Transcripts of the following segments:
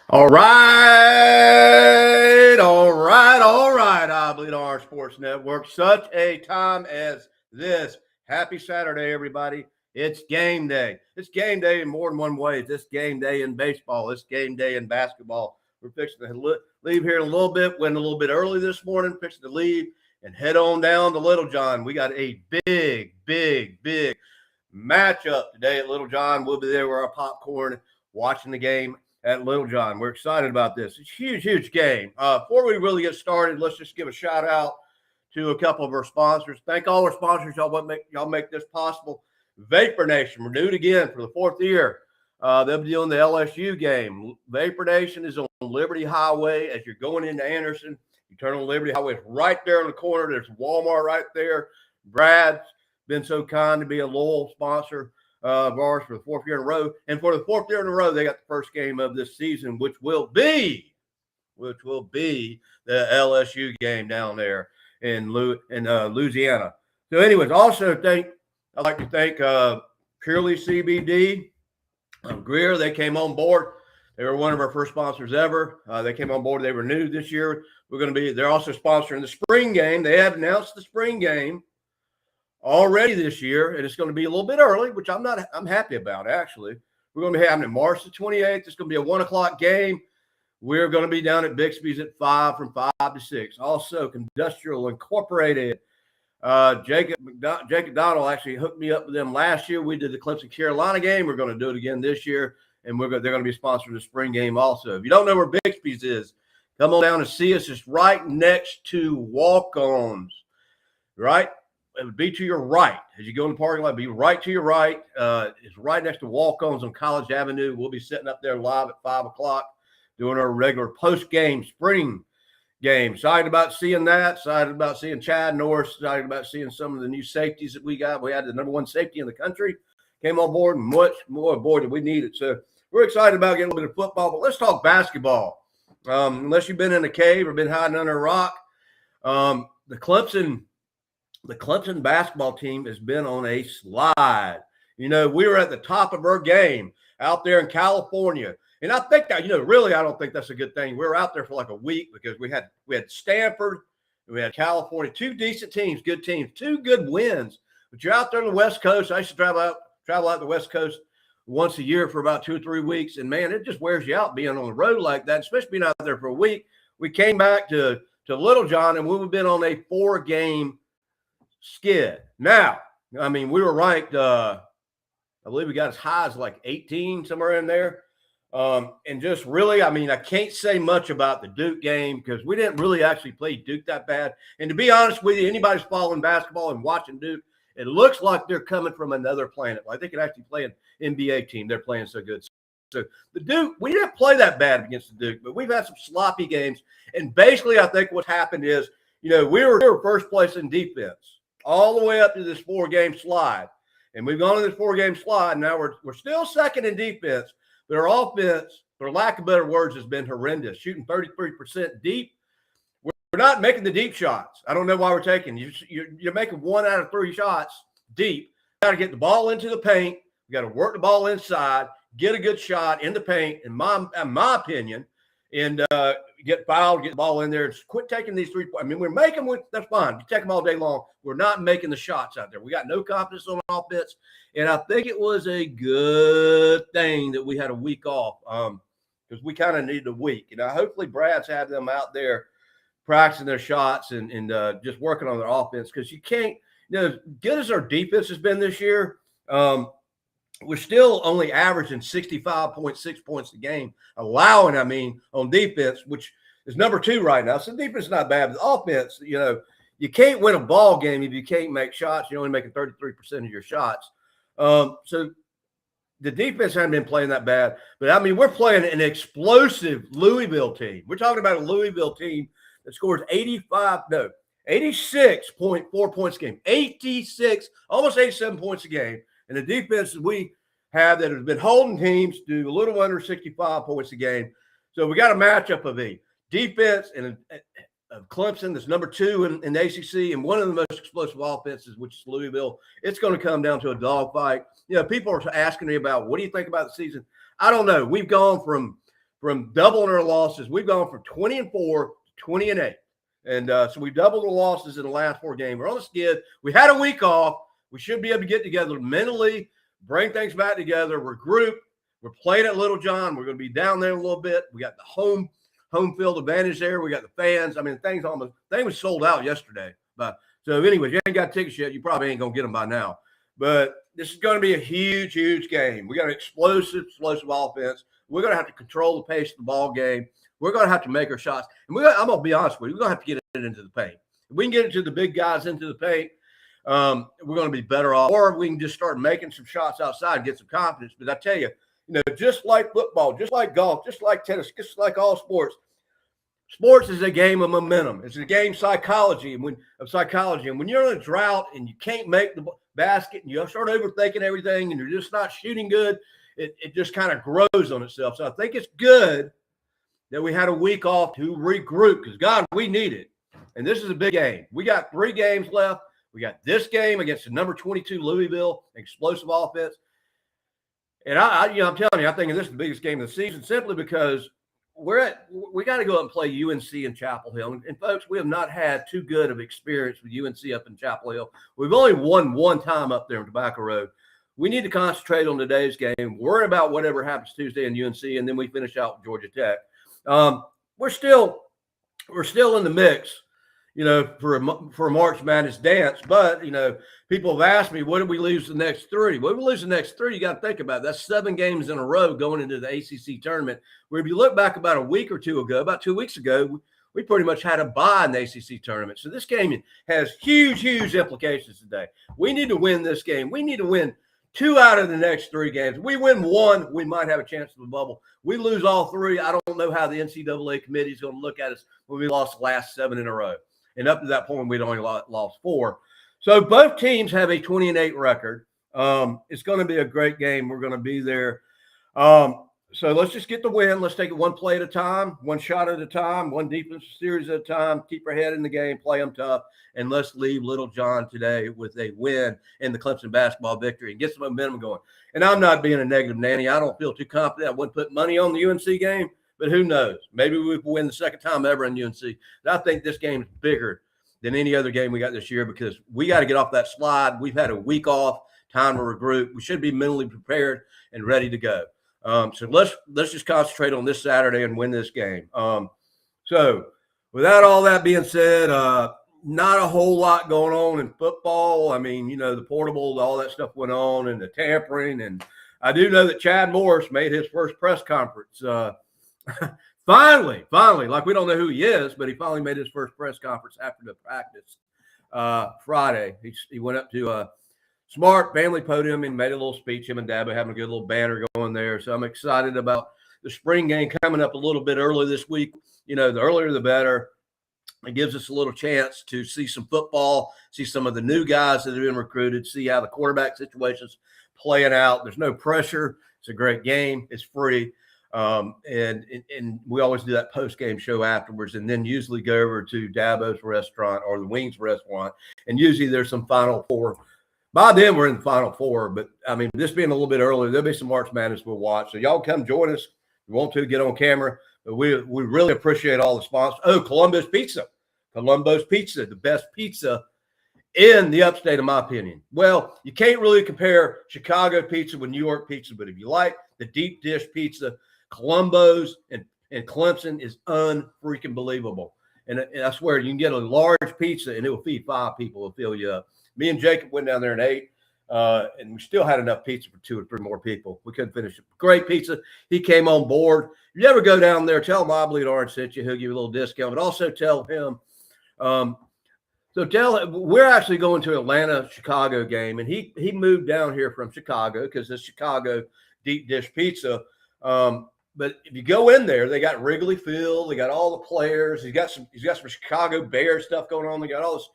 All right, all right. I believe our sports network. Such a time as this. Happy Saturday, everybody. It's game day. It's game day in more than one way. It's game day in baseball. It's game day in basketball. We're fixing to leave here in a little bit. Went a little bit early this morning. Fixing to leave and head on down to Little John. We got a big matchup today at Little John. We'll be there with our popcorn watching the game at Little John. We're excited about this. It's a huge game. Before we really get started, let's just give a shout out to a couple of our sponsors. Thank all our sponsors. Y'all make this possible. Vapor Nation renewed again for the fourth year. They'll be doing the LSU game. Vapor Nation is on Liberty Highway as you're going into Anderson. You turn on Liberty Highway. It's right there in the corner. There's Walmart right there. Brad's been so kind to be a loyal sponsor of ours for the fourth year in a row. And for the fourth year in a row, they got the first game of this season, which will be the LSU game down there in Louisiana. So anyways, I'd like to thank Purely CBD, Greer. They came on board. They were one of our first sponsors ever. They came on board. They renewed this year. They're also sponsoring the spring game. They have announced the spring game already this year, and it's going to be a little bit early, which I'm happy about, actually. We're going to be having it March the 28th. It's going to be a 1 o'clock game. We're going to be down at Bixby's at 5 from 5 to 6. Also, Industrial Incorporated. Jacob Donald actually hooked me up with them last year. We did the Clemson Carolina game. We're going to do it again this year, and they're going to be sponsoring the spring game also. If you don't know where Bixby's is, come on down and see us. It's right next to Walk-Ons, right? It would be to your right. As you go in the parking lot, be right to your right. It's right next to Walk-Ons on College Avenue. We'll be sitting up there live at 5 o'clock doing our regular post-game spring game. Excited about seeing that. Excited about seeing Chad Norris. Excited about seeing some of the new safeties that we got. We had the number one safety in the country. Came on board, and much more. Boy, did we need it. So we're excited about getting a little bit of football. But let's talk basketball. Unless you've been in a cave or been hiding under a rock, the Clemson basketball team has been on a slide. We were at the top of our game out there in California. And I think that, really, I don't think that's a good thing. We were out there for like a week because we had Stanford, we had California, two decent teams, good teams, two good wins. But you're out there on the West Coast. I used to travel out the West Coast once a year for about 2 or 3 weeks. And, man, it just wears you out being on the road like that, especially being out there for a week. We came back to Little John, and we've been on a 4-game skid. Now, I mean, we were ranked, I believe we got as high as like 18, somewhere in there. And just really, I mean, I can't say much about the Duke game because we didn't really actually play Duke that bad. And to be honest with you, anybody's following basketball and watching Duke, it looks like they're coming from another planet. Like they could actually play an NBA team. They're playing so good. So the Duke, we didn't play that bad against the Duke, but we've had some sloppy games. And basically, I think what happened is, we were first place in defense all the way up to this 4-game slide. And we've gone to this 4-game slide. And now we're still second in defense. But our offense, for lack of better words, has been horrendous, shooting 33% deep. We're not making the deep shots. I don't know why we're taking. You're making 1 out of 3 shots deep. You got to get the ball into the paint. You got to work the ball inside, get a good shot in the paint, in my opinion, and get fouled, get the ball in there. Quit taking these 3 points. I mean, we're making them. That's fine. You take them all day long. We're not making the shots out there. We got no confidence on offense. And I think it was a good thing that we had a week off because we kind of needed a week. Hopefully Brad's had them out there practicing their shots and just working on their offense because you can't, as good as our defense has been this year, we're still only averaging 65.6 points a game, allowing, on defense, which is number 2 right now. So defense is not bad. But offense, you can't win a ball game if you can't make shots. You're only making 33% of your shots. So the defense hasn't been playing that bad. But, we're playing an explosive Louisville team. We're talking about a Louisville team that scores 86.4 points a game, 86, almost 87 points a game. And the defense that we have that has been holding teams to a little under 65 points a game. So we got a matchup of a defense and of Clemson that's number 2 in the ACC and one of the most explosive offenses, which is Louisville. It's going to come down to a dogfight. People are asking me about what do you think about the season? I don't know. We've gone from from doubling our losses. We've gone from 20-4 to 20-8. And so we've doubled the losses in the last 4 games. We're on the skid. We had a week off. We should be able to get together mentally, bring things back together, regroup. We're playing at Little John. We're going to be down there a little bit. We got the home field advantage there. We got the fans. I mean, thing was sold out yesterday. But so anyway, if you ain't got tickets yet, you probably ain't going to get them by now. But this is going to be a huge, huge game. We got an explosive offense. We're going to have to control the pace of the ball game. We're going to have to make our shots. And I'm going to be honest with you. We're going to have to get it into the paint. If we can get it to the big guys into the paint, we're going to be better off. Or we can just start making some shots outside and get some confidence. But I tell you, just like football, just like golf, just like tennis, just like all sports, sports is a game of momentum. It's a game of psychology. And when you're in a drought and you can't make the basket and you start overthinking everything and you're just not shooting good, it just kind of grows on itself. So I think it's good that we had a week off to regroup because, God, we need it. And this is a big game. We got 3 games left. We got this game against the number 22 Louisville, explosive offense. And I'm telling you, I think this is the biggest game of the season simply because we got to go up and play UNC in Chapel Hill. And folks, we have not had too good of experience with UNC up in Chapel Hill. We've only won 1 time up there in Tobacco Road. We need to concentrate on today's game, worry about whatever happens Tuesday in UNC, and then we finish out with Georgia Tech. We're still in the mix, for a March Madness dance. But, people have asked me, what did we lose the next 3? Well, if we lose the next 3, you got to think about it. That's 7 games in a row going into the ACC tournament, where if you look back about a week or 2 ago, about 2 weeks ago, we pretty much had a bye in the ACC tournament. So this game has huge, huge implications today. We need to win this game. We need to win 2 out of the next 3 games. If we win 1, we might have a chance to the bubble. We lose all 3. I don't know how the NCAA committee is going to look at us when we lost the last 7 in a row. And up to that point, we'd only lost 4. So both teams have a 20-8 record. It's going to be a great game. We're going to be there. So let's just get the win. Let's take it 1 play at a time, 1 shot at a time, 1 defensive series at a time. Keep our head in the game, play them tough, and let's leave Little John today with a win in the Clemson basketball victory and get some momentum going. And I'm not being a negative Nanny. I don't feel too confident. I wouldn't put money on the UNC game, but who knows? Maybe we will win the second time ever in UNC. But I think this game is bigger than any other game we got this year because we got to get off that slide. We've had a week off, time to regroup. We should be mentally prepared and ready to go. So let's just concentrate on this Saturday and win this game. So without all that being said, not a whole lot going on in football. I mean, the portable, all that stuff went on and the tampering. And I do know that Chad Morris made his first press conference. Finally, like we don't know who he is, but he finally made his first press conference after the practice Friday. He went up to a Smart family podium and made a little speech. Him and Dabo having a good little banner going there. So I'm excited about the spring game coming up a little bit early this week. The earlier the better. It gives us a little chance to see some football, see some of the new guys that have been recruited, see how the quarterback situation's playing out. There's no pressure. It's a great game. It's free. And we always do that post-game show afterwards and then usually go over to Dabo's restaurant or the Wings restaurant. And usually there's some Final Four. By then, we're in the Final Four. But, I mean, this being a little bit earlier, there'll be some March Madness we'll watch. So y'all come join us. If you want to, get on camera. But we really appreciate all the sponsors. Oh, Columbo's Pizza. Columbo's Pizza, the best pizza in the upstate, in my opinion. Well, you can't really compare Chicago pizza with New York pizza, but if you like the deep dish pizza, Columbo's and Clemson is unfreaking believable. And I swear, you can get a large pizza and it will feed 5 people. It'll fill you up. Me and Jacob went down there and ate, and we still had enough pizza for 2 or 3 more people. We couldn't finish it. Great pizza. He came on board. If you ever go down there, tell him I Bleed Orange sent you. He'll give you a little discount. But also tell him, we're actually going to Atlanta-Chicago game, and he moved down here from Chicago because it's Chicago deep dish pizza. But if you go in there, they got Wrigley Field. They got all the players. He's got some Chicago Bears stuff going on. They got all this.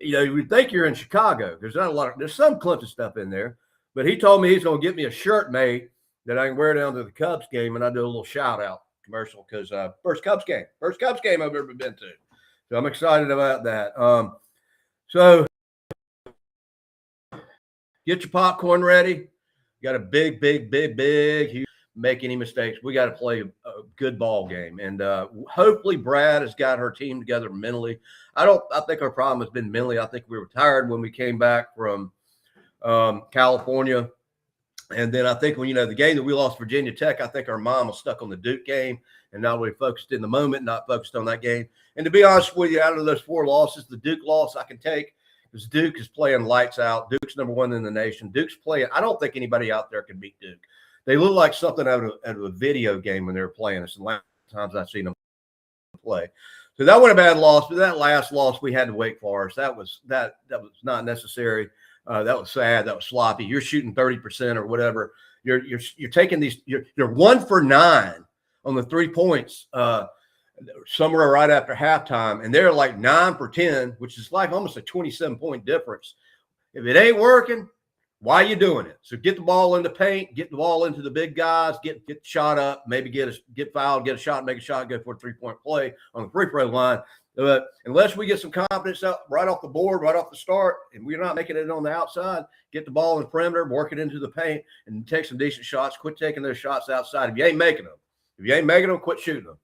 You would think you're in Chicago. There's some Clemson stuff in there. But he told me he's going to get me a shirt made that I can wear down to the Cubs game, and I do a little shout-out commercial because first Cubs game I've ever been to. So I'm excited about that. So get your popcorn ready. Got a big, huge make any mistakes. We got to play a good ball game. And hopefully Brad has got her team together mentally. I think our problem has been mentally. I think we were tired when we came back from California. And then I think when, the game that we lost Virginia Tech, I think our mom was stuck on the Duke game and not really focused in the moment, not focused on that game. And to be honest with you, out of those 4 losses, the Duke loss I can take because Duke is playing lights out. Duke's number 1 in the nation. Duke's playing. I don't think anybody out there can beat Duke. They look like something out of a video game when they were playing. It's the last times I've seen them play. So that was a bad loss, but that last loss we had to Wake Forest. That was not necessary. That was sad. That was sloppy. You're shooting 30% or whatever. You're taking these. You're 1 for 9 on the 3 points somewhere right after halftime, and they're like 9 for 10, which is like almost a 27-point difference. If it ain't working, why are you doing it? So get the ball in the paint, get the ball into the big guys, get the shot up, maybe get fouled, get a shot, make a shot, go for a 3-point play on the free throw line. But unless we get some confidence up right off the board, right off the start, and we're not making it on the outside, get the ball in the perimeter, work it into the paint, and take some decent shots. Quit taking those shots outside. If you ain't making them, quit shooting them.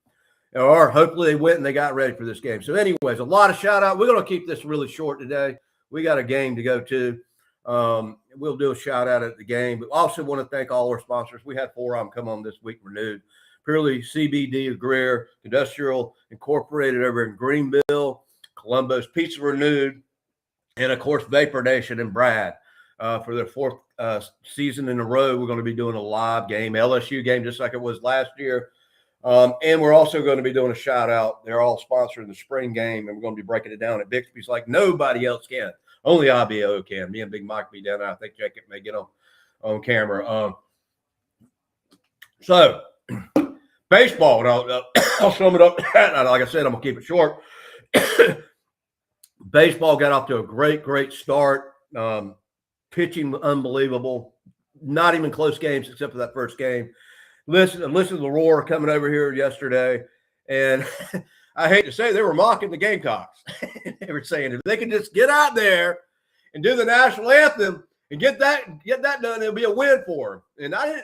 Or hopefully they went and they got ready for this game. So anyways, a lot of shout-out. We're going to keep this really short today. We got a game to go to. We'll do a shout-out at the game. But also want to thank all our sponsors. We had 4 of them come on this week renewed. Purely CBD of Greer, Industrial Incorporated over in Greenville, Columbus, Pizza Renewed, and, of course, Vapor Nation and Brad. For their 4th season in a row, we're going to be doing a live game, LSU game, just like it was last year. And we're also going to be doing a shout-out. They're all sponsoring the spring game, and we're going to be breaking it down at Bixby's like nobody else can. Only IBO can. Me and Big Mike will be down there. I think Jacob may get on camera. So – baseball, and I'll sum it up. Like I said, I'm going to keep it short. Baseball got off to a great start. Pitching unbelievable. Not even close games except for that first game. Listen to the roar coming over here yesterday. And I hate to say they were mocking the Gamecocks. They were saying if they could just get out there and do the national anthem and get that done, it'll be a win for them. And I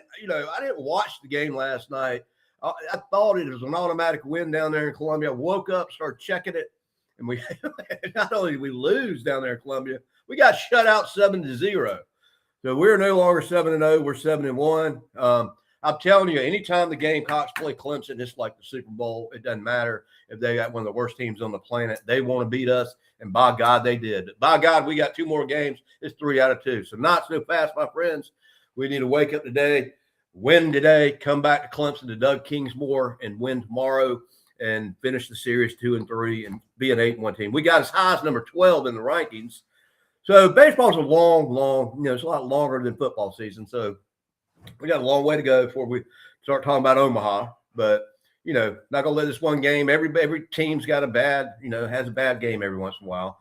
didn't watch the game last night. I thought it was an automatic win down there in Columbia. I woke up, started checking it, and we not only did we lose down there in Columbia, we got shut out 7-0. So we're no longer 7-0. We're 7-1. I'm telling you, anytime the Gamecocks play Clemson, it's like the Super Bowl. It doesn't matter if they got one of the worst teams on the planet. They want to beat us, and by God, they did. But by God, we got 2 more games. It's 3 out of 2. So not so fast, my friends. We need to wake up today. Win today, come back to Clemson to Doug Kingsmore and win tomorrow and finish the series 2-3 and be an 8-1 team. We got as high as number 12 in the rankings. So baseball's a long, it's a lot longer than football season. So we got a long way to go before we start talking about Omaha. But, not going to let this one game. Every team's got has a bad game every once in a while.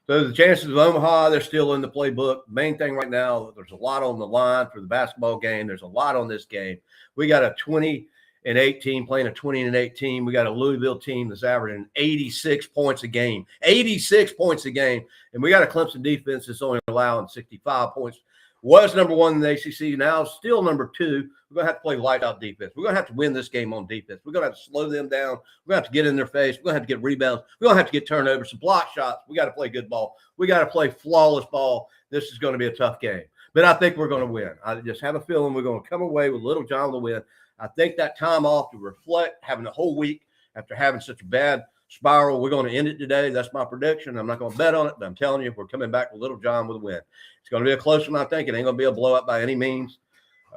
So the chances of Omaha, they're still in the playbook. Main thing right now, there's a lot on the line for the basketball game. There's a lot on this game. We got a 20-8 team playing a 20-8 team. We got a Louisville team that's averaging 86 points a game. 86 points a game. And we got a Clemson defense that's only allowing 65 points. Was number 1 in the ACC, now still number 2. We're going to have to play light-out defense. We're going to have to win this game on defense. We're going to have to slow them down. We're going to have to get in their face. We're going to have to get rebounds. We're going to have to get turnovers, some block shots. We got to play good ball. We got to play flawless ball. This is going to be a tough game. But I think we're going to win. I just have a feeling we're going to come away with Little John to win. I think that time off to reflect, having a whole week after having such a bad spiral, we're going to end it today. That's my prediction. I'm not going to bet on it, but I'm telling you, we're coming back with Little John with a win. It's going to be a close one, I think. It ain't going to be a blowout by any means.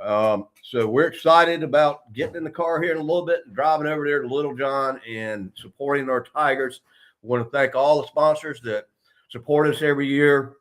So we're excited about getting in the car here in a little bit and driving over there to Little John and supporting our Tigers. We want to thank all the sponsors that support us every year.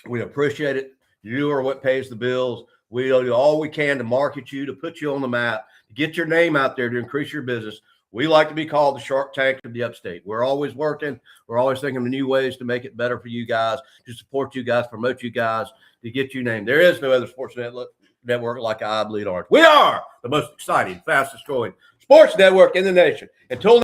We appreciate it. You are what pays the bills. We do all we can to market you, to put you on the map, to get your name out there, to increase your business. We like to be called the Shark Tank of the Upstate. We're always working. We're always thinking of new ways to make it better for you guys, to support you guys, promote you guys, to get you named. There is no other sports network like I Bleed Orange. We are the most exciting, fastest growing sports network in the nation. Until